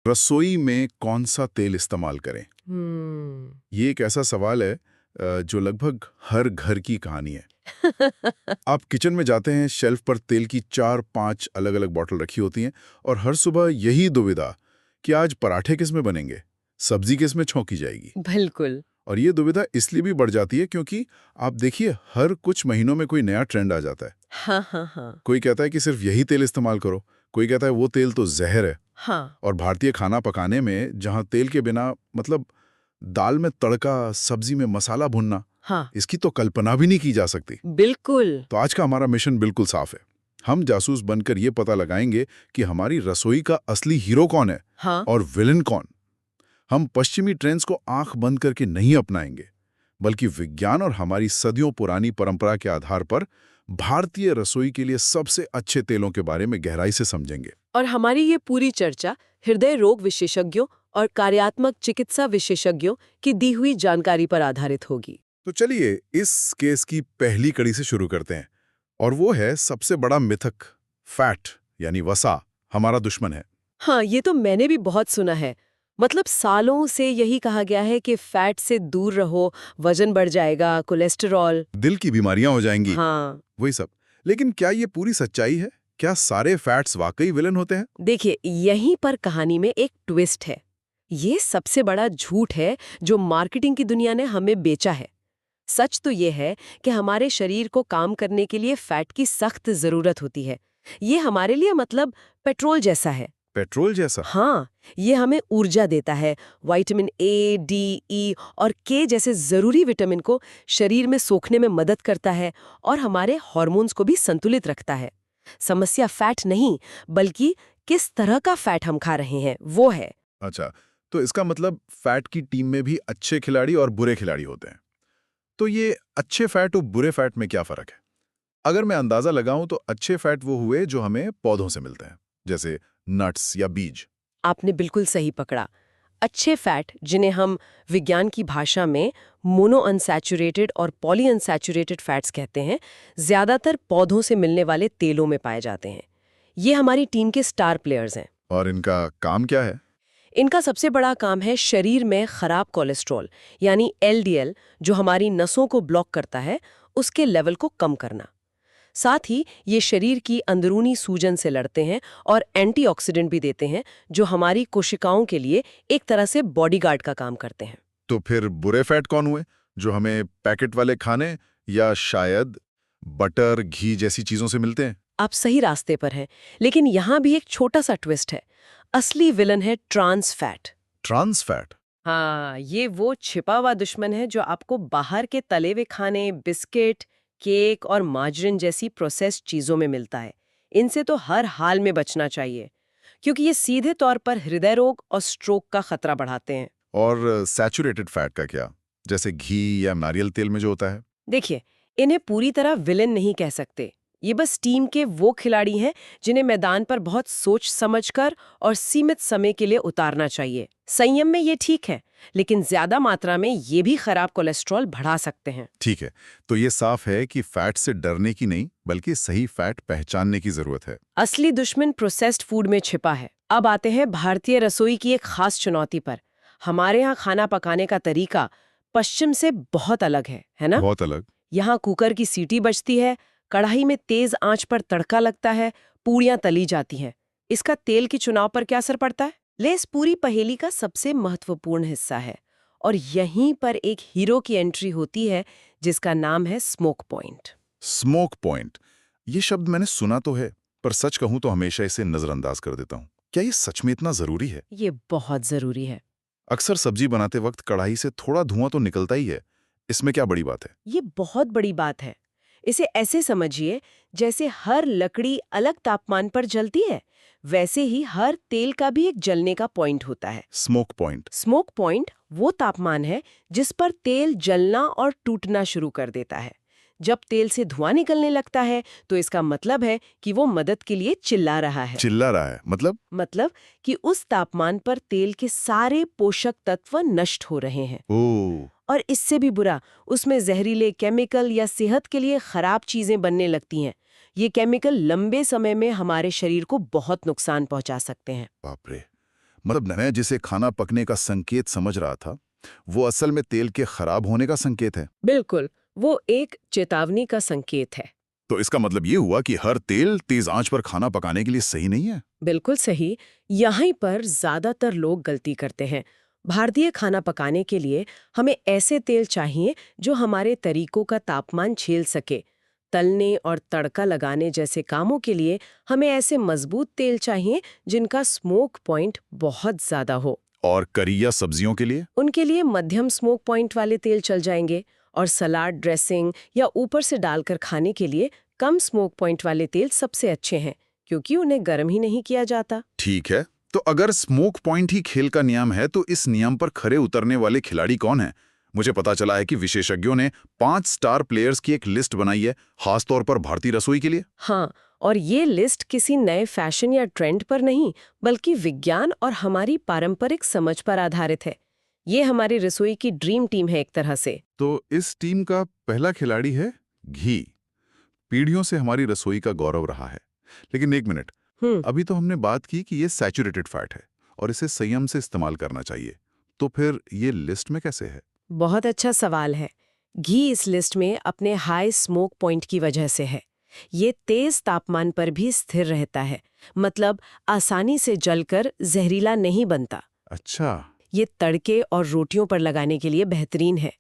रसोई में कौन सा तेल इस्तेमाल करें? ये एक ऐसा सवाल है जो लगभग हर घर की कहानी है। आप किचन में जाते हैं, शेल्फ पर तेल की 4-5 अलग-अलग बॉटल रखी होती हैं और हर सुबह यही दुविधा कि आज पराठे किस में बनेंगे, सब्जी किस में छौंकी जाएगी। बिल्कुल। और ये दुविधा इसलिए भी बढ़ जाती है क्योंकि आप देखिए हर कुछ महीनों में कोई नया ट्रेंड आ जाता है। हाँ हाँ हाँ। कोई कहता है कि सिर्फ यही तेल इस्तेमाल करो, कोई कहता है वो तेल तो जहर है। हाँ। और भारतीय खाना पकाने में जहाँ तेल के बिना मतलब दाल में तड़का, सब्जी में मसाला भुनना, हाँ। इसकी तो कल्पना भी नहीं की जा सकती। बिल्कुल। तो आज का हमारा मिशन बिल्कुल साफ है। हम जासूस बनकर ये पता लगाएंगे कि हमारी रसोई का असली हीरो कौन है हाँ। और विलन कौन। हम पश्चिमी ट्रेंड्स को आंख बंद करके नहीं अपनाएंगे, बल्कि विज्ञान और हमारी सदियों पुरानी परंपरा के आधार पर भारतीय रसोई के लिए सबसे अच्छे तेलों के बारे में गहराई से समझेंगे। और हमारी ये पूरी चर्चा हृदय रोग विशेषज्ञों और कार्यात्मक चिकित्सा विशेषज्ञों की दी हुई जानकारी पर आधारित होगी। तो चलिए इस केस की पहली कड़ी से शुरू करते हैं, और वो है सबसे बड़ा मिथक, फैट यानी वसा हमारा दुश्मन है। हाँ, ये तो मैंने भी बहुत सुना है। मतलब सालों से यही कहा गया है कि फैट से दूर रहो, वजन बढ़ जाएगा, कोलेस्टेरॉल। दिल की बीमारियां हो जाएंगी, हाँ। वही सब। लेकिन क्या ये पूरी सच्चाई है? क्या सारे फैट्स वाकई विलन होते हैं? देखिए, यहीं पर कहानी में एक ट्विस्ट है। ये सबसे बड़ा झूठ है जो मार्केटिंग की दुनिया ने हमें बेचा है। सच तो ये है कि हमारे शरीर को काम करने के लिए फैट की सख्त जरूरत होती है। ये हमारे लिए मतलब पेट्रोल जैसा है। पेट्रोल जैसा? हाँ, ये हमें ऊर्जा देता है। विटामिन ए, डी, ई और के जैसे जरूरी विटामिन को शरीर में सोखने में मदद करता है और हमारे हार्मोन्स को भी संतुलित रखता है। समस्या फैट नहीं, बल्कि किस तरह का फैट हम खा रहे हैं वो है। अच्छा, तो इसका मतलब फैट की टीम में भी अच्छे खिलाड़ी और बुरे खिलाड़ी होते हैं। तो ये अच्छे फैट और बुरे फैट में क्या फर्क है? अगर मैं अंदाजा लगाऊं तो अच्छे फैट वो हुए जो हमें पौधों से मिलते हैं, जैसे नट्स या बीज। आपने बिल्कुल सही पकड़ा। अच्छे फैट, जिन्हें हम विज्ञान की भाषा में मोनो अनसैचुरेटेड और पॉली अनसैचुरेटेड फैट्स कहते हैं, ज्यादातर पौधों से मिलने वाले तेलों में पाए जाते हैं। ये हमारी टीम के स्टार प्लेयर्स हैं। और इनका काम क्या है? इनका सबसे बड़ा काम है शरीर में खराब कोलेस्ट्रॉल यानी एलडीएल, जो हमारी नसों को ब्लॉक करता है, उसके लेवल को कम करना। साथ ही ये शरीर की अंदरूनी सूजन से लड़ते हैं और एंटीऑक्सीडेंट भी देते हैं, जो हमारी कोशिकाओं के लिए एक तरह से बॉडीगार्ड का काम करते हैं। तो फिर बुरे फैट कौन हुए, जो हमें पैकेट वाले खाने या शायद बटर, घी जैसी चीजों से मिलते हैं? आप सही रास्ते पर हैं, लेकिन यहाँ भी एक छोटा सा ट्विस्ट है। असली विलन है ट्रांस फैट। Trans fat? हाँ, ये वो छिपा हुआ दुश्मन है जो आपको बाहर के तले हुए खाने, बिस्किट, केक और मार्जरीन जैसी प्रोसेस्ड चीजों में मिलता है। इनसे तो हर हाल में बचना चाहिए, क्योंकि ये सीधे तौर पर हृदय रोग और स्ट्रोक का खतरा बढ़ाते हैं। और सैचुरेटेड फैट का क्या, जैसे घी या नारियल तेल में जो होता है? देखिए, इन्हें पूरी तरह विलेन नहीं कह सकते। ये बस टीम के वो खिलाड़ी हैं जिन्हें मैदान पर बहुत सोच समझकर और सीमित समय के लिए उतारना चाहिए। संयम में ये ठीक है, लेकिन ज्यादा मात्रा में ये भी खराब कोलेस्ट्रॉल बढ़ा सकते हैं। ठीक है, तो ये साफ है कि फैट से डरने की नहीं, बल्कि सही फैट पहचानने की जरूरत है। असली दुश्मन प्रोसेस्ड फूड में छिपा है। अब आते हैं भारतीय रसोई की एक खास चुनौती पर। हमारे यहाँ खाना पकाने का तरीका पश्चिम से बहुत अलग है ना? बहुत अलग। यहाँ कुकर की सीटी बजती है, कढ़ाई में तेज आंच पर तड़का लगता है, पूड़ियां तली जाती हैं। इसका तेल की चुनाव पर क्या असर पड़ता है? ले इस पूरी पहेली का सबसे महत्वपूर्ण हिस्सा है, और यहीं पर एक हीरो की एंट्री होती है जिसका नाम है स्मोक पॉइंट। स्मोक पॉइंट, ये शब्द मैंने सुना तो है, पर सच कहूं तो हमेशा इसे नजरअंदाज कर देता हूँ। क्या ये सच में इतना जरूरी है? ये बहुत जरूरी है। अक्सर सब्जी बनाते वक्त कढ़ाई से थोड़ा धुआं तो निकलता ही है, इसमें क्या बड़ी बात है? ये बहुत बड़ी बात है। इसे ऐसे समझिए जैसे हर लकड़ी अलग तापमान पर जलती है, वैसे ही हर तेल का भी एक जलने का पॉइंट होता है। Smoke point? स्मोक पॉइंट वो तापमान है जिस पर तेल जलना और टूटना शुरू कर देता है। जब तेल से धुआं निकलने लगता है तो इसका मतलब है कि वो मदद के लिए चिल्ला रहा है। चिल्ला रहा है मतलब कि उस तापमान पर तेल के सारे पोषक तत्व नष्ट हो रहे हैं। ओह। और इससे भी बुरा, उसमें जहरीले केमिकल या सेहत के लिए खराब चीजें बनने लगती हैं। ये केमिकल लंबे समय में हमारे शरीर को बहुत नुकसान पहुंचा सकते हैं। बाप रे, मतलब मैं जिसे खाना पकने का संकेत समझ रहा था, वो असल में तेल के खराब होने का संकेत है। बिल्कुल, वो एक चेतावनी का संकेत है। तो इसका मतलब ये हुआ कि हर तेल तेज आंच पर खाना पकाने के लिए सही नहीं है। बिल्कुल सही। यहीं पर ज्यादातर लोग गलती करते हैं। भारतीय खाना पकाने के लिए हमें ऐसे तेल चाहिए जो हमारे तरीकों का तापमान झेल सके। तलने और तड़का लगाने जैसे कामों के लिए हमें ऐसे मजबूत तेल चाहिए जिनका स्मोक पॉइंट बहुत ज्यादा हो। और करी या सब्जियों के लिए? उनके लिए मध्यम स्मोक पॉइंट वाले तेल चल जाएंगे, और सलाद ड्रेसिंग या ऊपर से डालकर खाने के लिए कम स्मोक पॉइंट वाले तेल सबसे अच्छे हैं, क्योंकि उन्हें गर्म ही नहीं किया जाता। ठीक है, तो अगर स्मोक पॉइंट ही खेल का नियम है तो इस नियम पर खरे उतरने वाले खिलाड़ी कौन हैं? मुझे पता चला है कि विशेषज्ञों ने 5 स्टार प्लेयर्स की एक लिस्ट बनाई है, खासतौर पर भारतीय रसोई के लिए। हाँ, और ये लिस्ट किसी नए फैशन या ट्रेंड पर नहीं, बल्कि विज्ञान और हमारी पारंपरिक समझ पर आधारित है। ये हमारी रसोई की ड्रीम टीम है एक तरह से। तो इस टीम का पहला खिलाड़ी है घी। पीढ़ियों से हमारी रसोई का गौरव रहा है। लेकिन एक मिनट, अभी तो हमने बात की कि ये सैचुरेटेड फैट है और इसे संयम से इस्तेमाल करना चाहिए। तो फिर ये लिस्ट में कैसे है? बहुत अच्छा सवाल है। घी इस लिस्ट में अपने हाई स्मोक पॉइंट की वजह से है। ये तेज तापमान पर भी स्थिर रहता है, मतलब आसानी से जलकर जहरीला नहीं बनता। अच्छा। ये तड़के और रोटियों पर लगाने के लिए बेहतरीन है।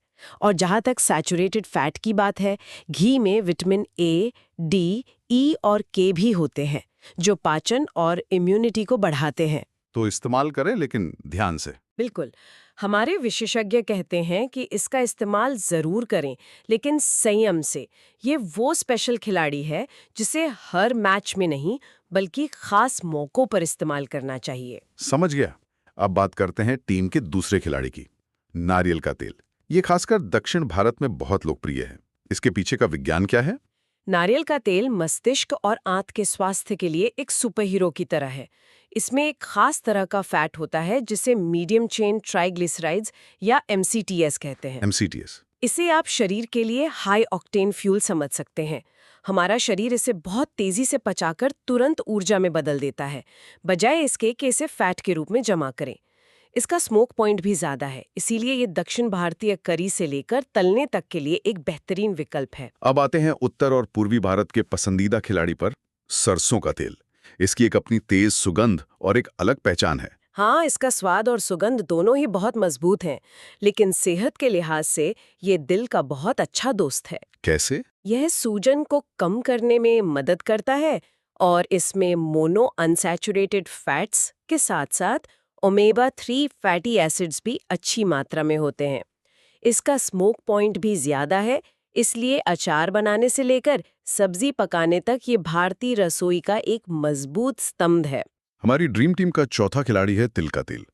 और जहाँ तक सैचुरेटेड फैट की बात है, घी में विटामिन ए, डी, ई और के भी होते हैं, जो पाचन और इम्यूनिटी को बढ़ाते हैं। तो इस्तेमाल करें, लेकिन ध्यान से। बिल्कुल। हमारे विशेषज्ञ कहते हैं कि इसका इस्तेमाल जरूर करें, लेकिन संयम से। ये वो स्पेशल खिलाड़ी है जिसे हर मैच में नहीं, बल्कि खास मौकों पर इस्तेमाल करना चाहिए। समझ गया। अब बात करते हैं टीम के दूसरे खिलाड़ी की, नारियल का तेल। ये खासकर दक्षिण भारत में बहुत लोकप्रिय है। इसके पीछे का विज्ञान क्या है? नारियल का तेल मस्तिष्क और आंत के स्वास्थ्य के लिए एक सुपर हीरो की तरह है। इसमें एक खास तरह का फैट होता है जिसे मीडियम चेन ट्राइग्लिसराइड्स या MCTS कहते हैं। MCTS। इसे आप शरीर के लिए हाई ऑक्टेन फ्यूल समझ सकते हैं। हमारा शरीर इसे बहुत तेजी से पचाकर तुरंत ऊर्जा में बदल देता है, बजाय इसके कि इसे फैट के रूप में जमा करें। इसका स्मोक पॉइंट भी ज्यादा है, इसीलिए ये दक्षिण भारतीय करी से लेकर तलने तक के लिए एक बेहतरीन विकल्प है। अब आते हैं उत्तर और पूर्वी भारत के पसंदीदा खिलाड़ी पर, सरसों का तेल। इसकी एक अपनी तेज सुगंध और एक अलग पहचान है। हाँ, इसका स्वाद और सुगंध दोनों ही बहुत मजबूत हैं, लेकिन सेहत के लिहाज से ये दिल का बहुत अच्छा दोस्त है। कैसे? यह सूजन को कम करने में मदद करता है, और इसमें मोनो अनसैचुरेटेड फैट्स के साथ साथ ओमेगा 3 फैटी एसिड्स भी अच्छी मात्रा में होते हैं। इसका स्मोक पॉइंट भी ज्यादा है, इसलिए अचार बनाने से लेकर सब्जी पकाने तक ये भारतीय रसोई का एक मजबूत स्तंभ है। हमारी ड्रीम टीम का चौथा खिलाड़ी है तिल का तेल।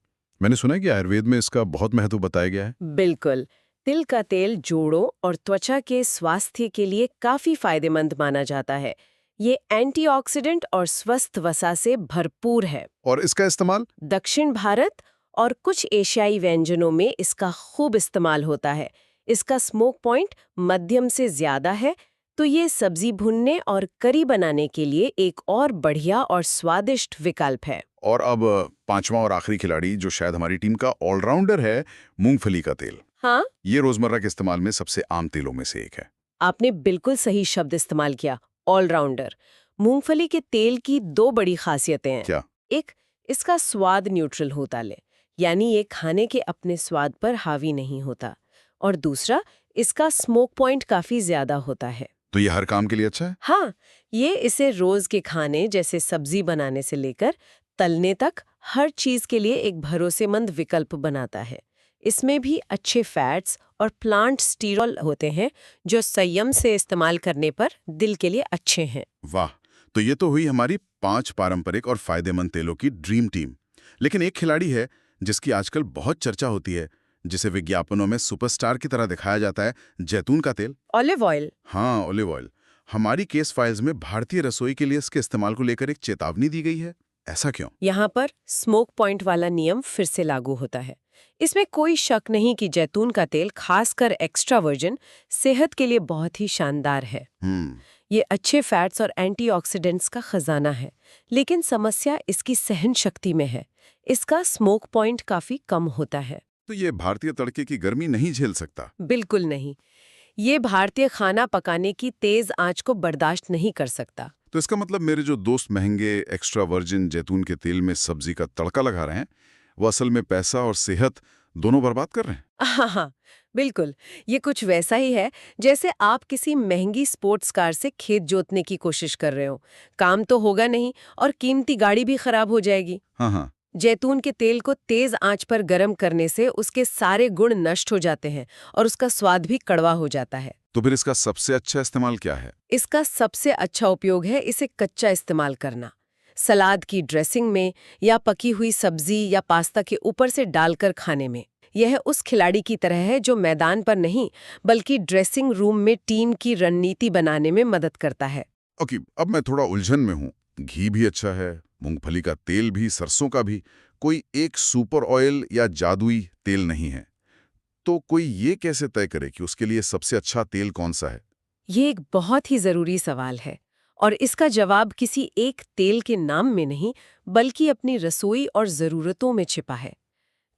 मैंने सुना है कि आयुर्वेद में इसका बहुत महत्व बताया गया है। बिल्कुल। तिल का तेल जोड़ों और त्वचा के स्वास्थ्य के लिए काफी फायदेमंद माना जाता है। ये एंटीऑक्सीडेंट और स्वस्थ वसा से भरपूर है। और इसका इस्तेमाल? दक्षिण भारत और कुछ एशियाई व्यंजनों में इसका खूब इस्तेमाल होता है। इसका स्मोक पॉइंट मध्यम से ज्यादा है, तो ये सब्जी भुनने और करी बनाने के लिए एक और बढ़िया और स्वादिष्ट विकल्प है। और अब पांचवा और आखिरी खिलाड़ी, जो शायद हमारी टीम का ऑलराउंडर है, मूंगफली का तेल। हाँ, ये रोजमर्रा के इस्तेमाल में सबसे आम तेलों में से एक है। आपने बिल्कुल सही शब्द इस्तेमाल किया, ऑलराउंडर। मूंगफली के तेल की दो बड़ी खासियतें हैं। क्या? एक, इसका स्वाद न्यूट्रल होता है, यानी ये खाने के अपने स्वाद पर हावी नहीं होता। और दूसरा, इसका स्मोक पॉइंट काफी ज्यादा होता है। तो ये हर काम के लिए अच्छा है? हाँ, ये इसे रोज के खाने जैसे सब्जी बनाने से लेकर तलने तक हर चीज के लिए एक भरोसेमंद विकल्प बनाता है। इसमें भी अच्छे फैट्स और प्लांट स्टीरॉल होते हैं, जो संयम से इस्तेमाल करने पर दिल के लिए अच्छे हैं। वाह, तो ये तो हुई हमारी 5 पारंपरिक और फायदेमंद तेलों की ड्रीम टीम। लेकिन एक खिलाड़ी है जिसकी आजकल बहुत चर्चा होती है, जिसे विज्ञापनों में सुपरस्टार की तरह दिखाया जाता है, जैतून का तेल। Olive oil. हाँ, ऑलिव ऑयल। हमारी केस फाइल्स में भारतीय रसोई के लिए इसके इस्तेमाल को लेकर एक चेतावनी दी गई है। ऐसा क्यों? यहाँ पर स्मोक पॉइंट वाला नियम फिर से लागू होता है। इसमें कोई शक नहीं कि जैतून का तेल, खासकर एक्स्ट्रा वर्जिन, सेहत के लिए बहुत ही शानदार है। ये अच्छे फैट्स और एंटीऑक्सीडेंट्स का खजाना है, लेकिन समस्या इसकी सहन शक्ति में है। इसका स्मोक पॉइंट काफी कम होता है। तो ये भारतीय तड़के की गर्मी नहीं झेल सकता? बिल्कुल नहीं। ये भारतीय खाना पकाने की तेज आंच को बर्दाश्त नहीं कर सकता। तो इसका मतलब मेरे जो दोस्त महंगे एक्स्ट्रा वर्जिन जैतून के तेल में सब्जी का तड़का लगा रहे हैं, वो असल में पैसा और सेहत दोनों बर्बाद कर रहे हैं। हाँ हाँ, बिल्कुल। ये कुछ वैसा ही है जैसे आप किसी महंगी स्पोर्ट्स कार से खेत जोतने की कोशिश कर रहे हो। काम तो होगा नहीं और कीमती गाड़ी भी खराब हो जाएगी। हाँ हाँ। जैतून के तेल को तेज आंच पर गर्म करने से उसके सारे गुण नष्ट हो जाते हैं और उसका स्वाद भी कड़वा हो जाता है। तो फिर इसका सबसे अच्छा इस्तेमाल क्या है? इसका सबसे अच्छा उपयोग है इसे कच्चा इस्तेमाल करना। सलाद की ड्रेसिंग में या पकी हुई सब्जी या पास्ता के ऊपर से डालकर खाने में। यह उस खिलाड़ी की तरह है जो मैदान पर नहीं बल्कि ड्रेसिंग रूम में टीम की रणनीति बनाने में मदद करता है। ओके, अब मैं थोड़ा उलझन में हूँ। घी भी अच्छा है, मूंगफली का तेल भी, सरसों का भी। कोई एक सुपर ऑयल या जादुई तेल नहीं है। तो कोई ये कैसे तय करे कि उसके लिए सबसे अच्छा तेल कौन सा है? ये एक बहुत ही जरूरी सवाल है और इसका जवाब किसी एक तेल के नाम में नहीं बल्कि अपनी रसोई और ज़रूरतों में छिपा है।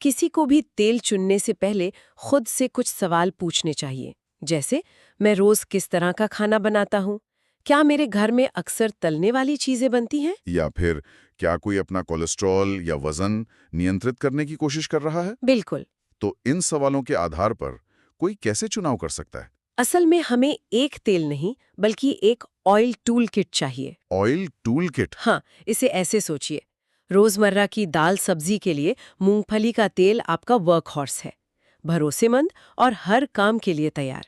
किसी को भी तेल चुनने से पहले खुद से कुछ सवाल पूछने चाहिए, जैसे मैं रोज किस तरह का खाना बनाता हूँ? क्या मेरे घर में अक्सर तलने वाली चीजें बनती हैं? या फिर क्या कोई अपना कोलेस्ट्रॉल या वजन नियंत्रित करने की कोशिश कर रहा है? बिल्कुल। तो इन सवालों के आधार पर कोई कैसे चुनाव कर सकता है? असल में हमें एक तेल नहीं बल्कि एक ऑयल टूल किट चाहिए। Oil tool kit? हाँ, इसे ऐसे सोचिए। रोजमर्रा की दाल सब्जी के लिए मूंगफली का तेल आपका वर्क हॉर्स है, भरोसेमंद और हर काम के लिए तैयार।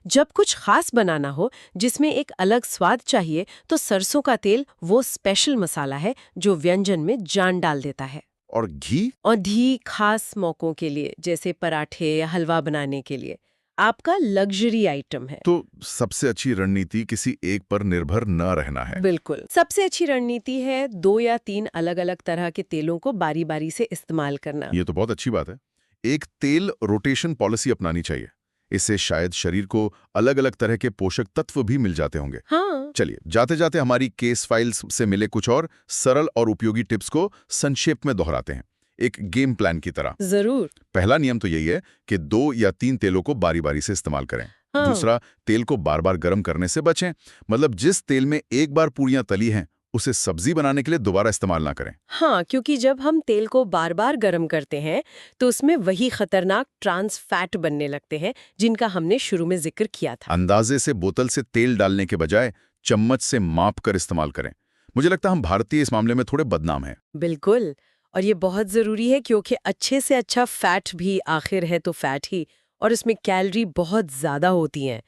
जब कुछ खास बनाना हो जिसमें एक अलग स्वाद चाहिए तो सरसों का तेल वो स्पेशल मसाला है जो व्यंजन में जान डाल देता है। और घी? और घी खास मौकों के लिए जैसे पराठे या हलवा बनाने के लिए आपका लग्जरी आइटम है। तो सबसे अच्छी रणनीति किसी एक पर निर्भर न रहना है। बिल्कुल। सबसे अच्छी रणनीति है 2 या 3 अलग-अलग तरह के तेलों को बारी-बारी से इस्तेमाल करना। ये तो बहुत अच्छी बात है। एक तेल रोटेशन पॉलिसी अपनानी चाहिए। इससे शायद शरीर को अलग-अलग तरह के पोषक तत्व भी मिल जाते होंगे। हाँ। चलिए, जाते-जाते हमारी केस फाइल्स से मिले कुछ और सरल और उपयोगी टिप्स को संक्षेप में दोहराते हैं, एक गेम प्लान की तरह। जरूर। पहला नियम तो यही है कि 2 या 3 तेलों को बारी-बारी से इस्तेमाल करें। हाँ। दूसरा, तेल को बार-बार गर्म करने से बचें। मतलब जिस तेल में एक बार पूरियां तली हैं, उसे सब्जी बनाने के लिए दोबारा इस्तेमाल ना करें। हाँ, क्योंकि जब हम तेल को बार-बार गर्म करते हैं तो उसमें वही खतरनाक ट्रांस फैट बनने लगते हैं जिनका हमने शुरू में जिक्र किया था। अंदाजे से बोतल से तेल डालने के बजाय चम्मच से माप कर इस्तेमाल करें। मुझे लगता है हम भारतीय इस मामले में थोड़े बदनाम हैं। बिल्कुल। और ये बहुत जरूरी है क्योंकि अच्छे से अच्छा फैट भी आखिर है तो फैट ही, और इसमें कैलोरी बहुत ज्यादा होती हैं।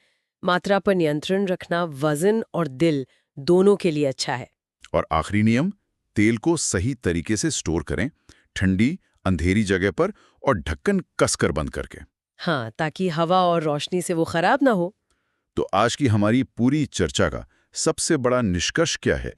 मात्रा पर नियंत्रण रखना वजन और दिल दोनों के लिए अच्छा है। और आखिरी नियम, तेल को सही तरीके से स्टोर करें, ठंडी अंधेरी जगह पर और ढक्कन कसकर बंद करके। हाँ, ताकि हवा और रोशनी से वो खराब ना हो। तो आज की हमारी पूरी चर्चा का सबसे बड़ा निष्कर्ष क्या है?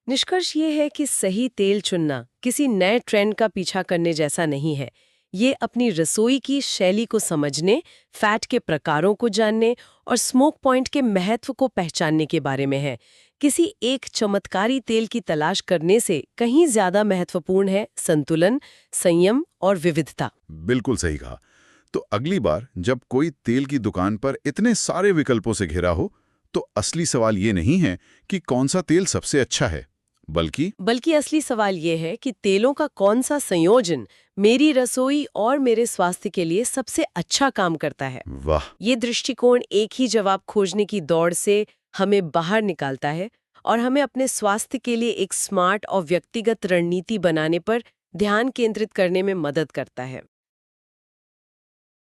निष्कर्ष ये है कि सही तेल चुनना किसी नए ट्रेंड का पीछा करने जैसा नहीं है। ये अपनी रसोई की शैली को समझने, फैट के प्रकारों को जानने और स्मोक पॉइंट के महत्व को पहचानने के बारे में है। किसी एक चमत्कारी तेल की तलाश करने से कहीं ज्यादा महत्वपूर्ण है संतुलन, संयम और विविधता। बिल्कुल सही कहा। तो अगली बार जब कोई तेल की दुकान पर इतने सारे विकल्पों से घिरा हो, तो असली सवाल ये नहीं है कि कौन सा तेल सबसे अच्छा है, बल्कि असली सवाल ये है कि तेलों का कौन सा संयोजन मेरी रसोई और मेरे स्वास्थ्य के लिए सबसे अच्छा काम करता है। वाह! ये दृष्टिकोण एक ही जवाब खोजने की दौड़ से हमें बाहर निकालता है और हमें अपने स्वास्थ्य के लिए एक स्मार्ट और व्यक्तिगत रणनीति बनाने पर ध्यान केंद्रित करने में मदद करता है।